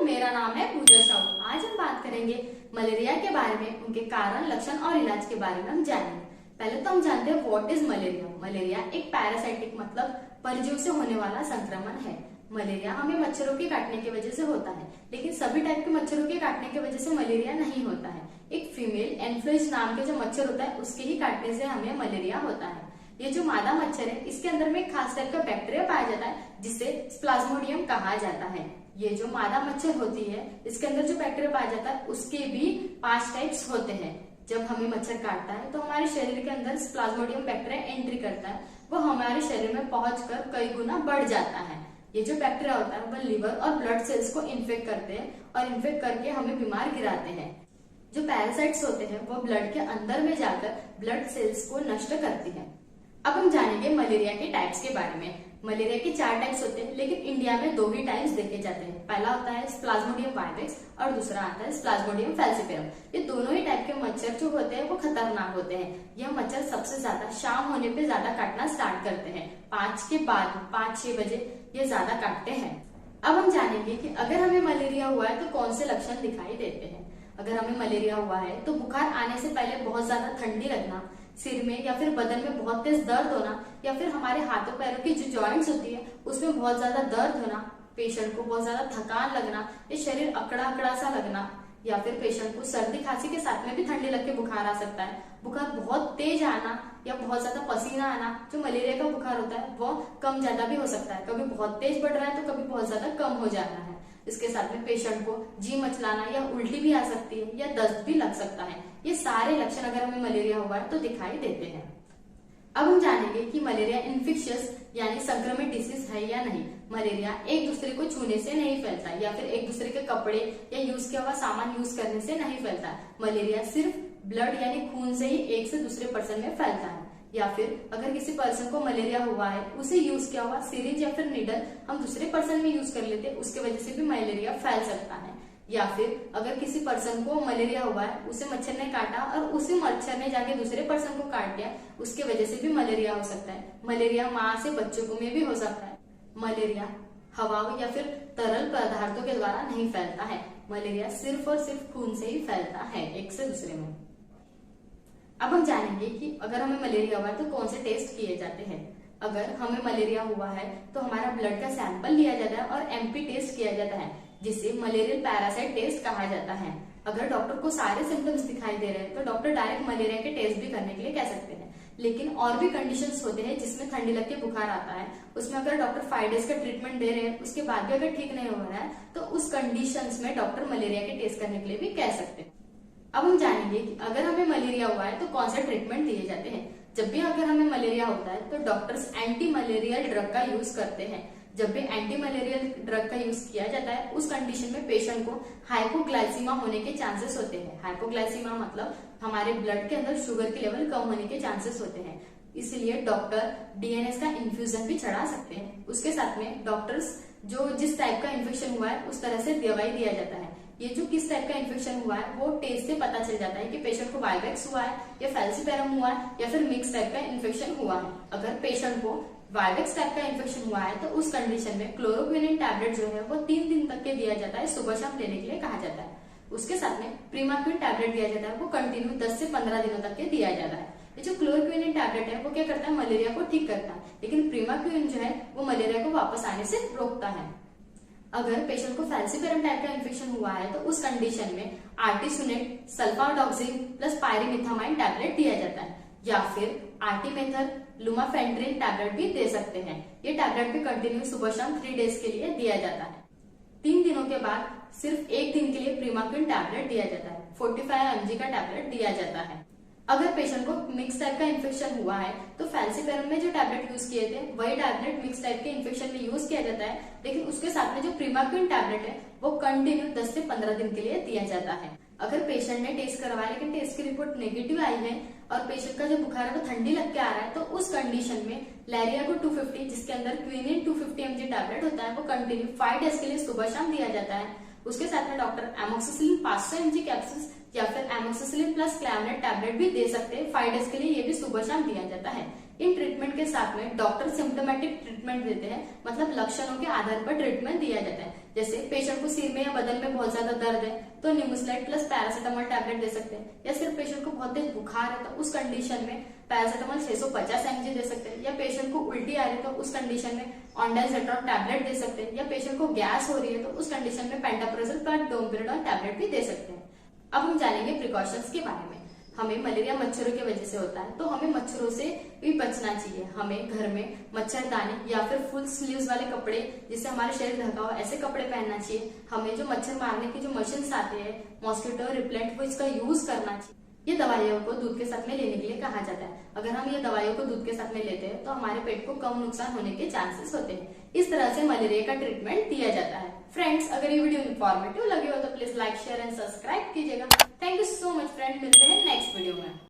मेरा नाम है पूजा साहू। आज हम बात करेंगे मलेरिया के बारे में, उनके कारण, लक्षण और इलाज के बारे में हम जानेंगे। पहले तो हम जानते हैं व्हाट इज मलेरिया। मलेरिया एक पैरासाइटिक मतलब परजीवी से होने वाला संक्रमण है। मलेरिया हमें मच्छरों के काटने की वजह से होता है, लेकिन सभी टाइप के मच्छरों के काटने की वजह से मलेरिया नहीं होता है। एक फीमेल एन्फ्लुएंजा नाम के जो मच्छर होता है उसके ही काटने से हमें मलेरिया होता है। ये जो मादा मच्छर है इसके अंदर में एक खास टाइप का बैक्टीरिया पाया जाता है जिसे प्लाज्मोडियम कहा जाता है। ये जो मादा मच्छर होती है इसके अंदर जो बैक्टीरिया पाया जाता है उसके भी 5 टाइप्स होते हैं। जब हमें मच्छर काटता है तो हमारे शरीर के अंदर प्लाज्मोडियम बैक्टीरिया एंट्री करता है, वो हमारे शरीर में पहुंचकर कई गुना बढ़ जाता है। ये जो बैक्टीरिया होता है वो लिवर और ब्लड सेल्स को इन्फेक्ट करते हैं और इन्फेक्ट करके हमें बीमार गिराते हैं। जो पैरासाइट्स होते हैं वो ब्लड के अंदर में जाकर ब्लड सेल्स को नष्ट करती है। अब हम जानेंगे मलेरिया के टाइप्स के बारे में। मलेरिया के 4 टाइप्स होते हैं, लेकिन इंडिया में 2 ही टाइप्स देखे जाते हैं। पहला होता है प्लाज्मोडियम वाइवेक्स और दूसरा आता है प्लाज्मोडियम फैल्सिपेरम। ये दोनों ही टाइप के मच्छर जो होते हैं वो खतरनाक होते हैं। यह मच्छर सबसे ज्यादा शाम होने पे ज्यादा काटना स्टार्ट करते हैं। 5 के बाद 5-6 बजे ये ज्यादा काटते हैं। अब हम जानेंगे कि अगर हमें मलेरिया हुआ है तो कौन से लक्षण दिखाई देते हैं। अगर हमें मलेरिया हुआ है तो बुखार आने से पहले बहुत ज्यादा ठंडी लगना, सिर में या फिर बदन में बहुत तेज दर्द होना, या फिर हमारे हाथों पैरों की जो जॉइंट्स होती है उसमें बहुत ज्यादा दर्द होना, पेशेंट को बहुत ज्यादा थकान लगना, ये शरीर अकड़ा अकड़ा सा लगना, या फिर पेशेंट को सर्दी खांसी के साथ में भी ठंडी लग के बुखार आ सकता है। बुखार बहुत तेज आना या बहुत ज्यादा पसीना आना, जो मलेरिया का बुखार होता है वो कम ज्यादा भी हो सकता है। कभी बहुत तेज बढ़ रहा है तो कभी बहुत ज्यादा कम हो जाना है। इसके साथ में पेशेंट को जी मचलाना या उल्टी भी आ सकती है या दस्त भी लग सकता है। ये सारे लक्षण अगर हमें मलेरिया हुआ है तो दिखाई देते हैं। अब हम जानेंगे कि मलेरिया इन्फेक्शियस यानी संक्रमित डिसीज है या नहीं। मलेरिया एक दूसरे को छूने से नहीं फैलता या फिर एक दूसरे के कपड़े या यूज किया हुआ सामान यूज करने से नहीं फैलता। मलेरिया सिर्फ ब्लड यानी खून से ही एक से दूसरे पर्सन में फैलता है। या फिर अगर किसी पर्सन को मलेरिया हुआ है उसे यूज किया हुआ सिरिंज या फिर नीडल हम दूसरे पर्सन में यूज कर लेते हैं, उसके वजह से भी मलेरिया फैल सकता है। या फिर अगर किसी पर्सन को मलेरिया हुआ है, उसे मच्छर ने काटा और उसी मच्छर ने जाके दूसरे पर्सन को काट दिया, उसके वजह से भी मलेरिया हो सकता है। मलेरिया माँ से बच्चों को में भी हो सकता है। मलेरिया हवा या फिर तरल पदार्थों के द्वारा नहीं फैलता है। मलेरिया सिर्फ और सिर्फ खून से ही फैलता है एक से दूसरे में। अब हम जानेंगे कि अगर हमें मलेरिया हुआ है तो कौन से टेस्ट किए जाते हैं। अगर हमें मलेरिया हुआ है तो हमारा ब्लड का सैंपल लिया जाता है और एमपी टेस्ट किया जाता है, जिसे मलेरियल पैरासाइट टेस्ट कहा जाता है। अगर डॉक्टर को सारे सिम्टम्स दिखाई दे रहे हैं तो डॉक्टर डायरेक्ट मलेरिया के टेस्ट भी करने के लिए कह सकते हैं। लेकिन और भी कंडीशंस होते हैं जिसमें ठंडी लग के बुखार आता है, उसमें अगर डॉक्टर 5 डेज का ट्रीटमेंट दे रहे हैं उसके बाद भी अगर ठीक नहीं हो रहा है तो उस कंडीशंस में डॉक्टर मलेरिया के टेस्ट करने के लिए भी कह सकते हैं। अब हम जानेंगे कि अगर हमें मलेरिया हुआ है तो कौन से ट्रीटमेंट दिए जाते हैं। जब भी अगर हमें मलेरिया होता है तो डॉक्टर्स एंटी मलेरियल ड्रग का यूज करते हैं। जब भी एंटी मलेरियल ड्रग का यूज किया जाता है उस कंडीशन में पेशेंट को हाइपोग्लाइसीमा होने के चांसेस होते हैं। हाइपोग्लाइसीमा मतलब हमारे ब्लड के अंदर शुगर के लेवल कम होने के चांसेस होते हैं, इसलिए डॉक्टर डीएनएस का इन्फ्यूजन भी चढ़ा सकते हैं। उसके साथ में डॉक्टर्स जो जिस टाइप का इन्फेक्शन हुआ है उस तरह से दवाई दिया जाता है। ये जो किस टाइप का इन्फेक्शन हुआ है वो टेस्ट से पता चल जाता है कि पेशेंट को वाइवेक्स हुआ है या फैल्सिपेरम हुआ है या फिर मिक्स टाइप का इन्फेक्शन हुआ है। अगर पेशेंट को वाइवेक्स टाइप का इन्फेक्शन हुआ है तो उस कंडीशन में क्लोरोक्विनिन टैबलेट जो है वो 3 दिन तक के दिया जाता है, सुबह शाम लेने के लिए कहा जाता है। उसके साथ में प्रीमाक्विन टैबलेट दिया जाता है, वो कंटिन्यू 10 से 15 दिनों तक के दिया जाता है। ये जो क्लोरोक्विनिन टैबलेट है वो क्या करता है, मलेरिया को ठीक करता है, लेकिन प्रीमाक्विन जो है वो मलेरिया को वापस आने से रोकता है। अगर पेशेंट को फैल्सिपेरम टाइप का इन्फेक्शन हुआ है तो उस कंडीशन में आर्टिसुनेट, सल्फाडॉक्सिन प्लस पायरिमिथामाइन टैबलेट दिया जाता है, या फिर आर्टिमेथर, लुमाफेंट्रिन टैबलेट भी दे सकते हैं। ये टैबलेट भी कंटिन्यू सुबह शाम 3 डेज के लिए दिया जाता है। 3 दिनों के बाद सिर्फ 1 दिन के लिए प्रीमाक्विन टैबलेट दिया जाता है। 45 mg का टैबलेट दिया जाता है। अगर पेशेंट को मिक्स टाइप का इन्फेक्शन हुआ है तो फैल्सिपेरम में जो टैबलेट यूज किए थे वही टैबलेट मिक्स टाइप के इन्फेक्शन में यूज किया जाता है, लेकिन उसके साथ में जो प्रीमाक्विन टैबलेट है वो कंटिन्यू 10 से 15 दिन के लिए दिया जाता है। अगर पेशेंट ने टेस्ट करवाया लेकिन टेस्ट की रिपोर्ट नेगेटिव आई है और पेशेंट का जो बुखार है वो ठंडी लग के आ रहा है तो उस कंडीशन में लैरियागो 250 जिसके अंदर क्विनिन 250 mg टैबलेट होता है वो कंटिन्यू 5 डेज के लिए सुबह शाम दिया जाता है। उसके साथ में डॉक्टर एमोक्सिसिलिन 500 mg कैप्सूल्स या फिर एमोक्सिसिलिन प्लस क्लैमनेट टैबलेट भी दे सकते हैं। 5 डेज के लिए ये भी सुबह शाम दिया जाता है। इन ट्रीटमेंट के साथ में डॉक्टर सिम्टोमेटिक ट्रीटमेंट देते हैं, मतलब लक्षणों के आधार पर ट्रीटमेंट दिया जाता है। जैसे पेशेंट को सिर में या बदन में बहुत ज्यादा दर्द है तो निमोसिलाइड प्लस पैरासीटामोल टैबलेट दे सकते हैं, या सिर्फ पेशेंट को बहुत तेज बुखार है तो उस कंडीशन में पैरासीटामोल 650 mg दे सकते हैं, या पेशेंट को उल्टी आ रही है तो उस कंडीशन में ऑन्डाइजेट्रॉन टैबलेट दे सकते हैं, या पेशेंट को गैस हो रही है तो उस कंडीशन में पेंटाप्रोजोल प्लस डोम्पेरिडोल टैबलेट भी दे सकते हैं। अब हम जानेंगे प्रिकॉशंस के बारे में। हमें मलेरिया मच्छरों की वजह से होता है तो हमें मच्छरों से भी बचना चाहिए। हमें घर में मच्छरदानी या फिर फुल स्लीव्स वाले कपड़े जिससे हमारा शरीर ढका हो ऐसे कपड़े पहनना चाहिए। हमें जो मच्छर मारने की जो मशीन्स आते हैं मॉस्किटो रिपेलेंट, वो इसका यूज करना चाहिए। ये दवाइयों को दूध के साथ में लेने के लिए कहा जाता है। अगर हम ये दवाइयों को दूध के साथ में लेते हैं तो हमारे पेट को कम नुकसान होने के चांसेस होते हैं। इस तरह से मलेरिया का ट्रीटमेंट दिया जाता है। फ्रेंड्स, अगर ये वीडियो इन्फॉर्मेटिव लगे हो तो please like share and subscribe कीजिएगा। Thank you so much friend, मिलते हैं नेक्स्ट वीडियो में।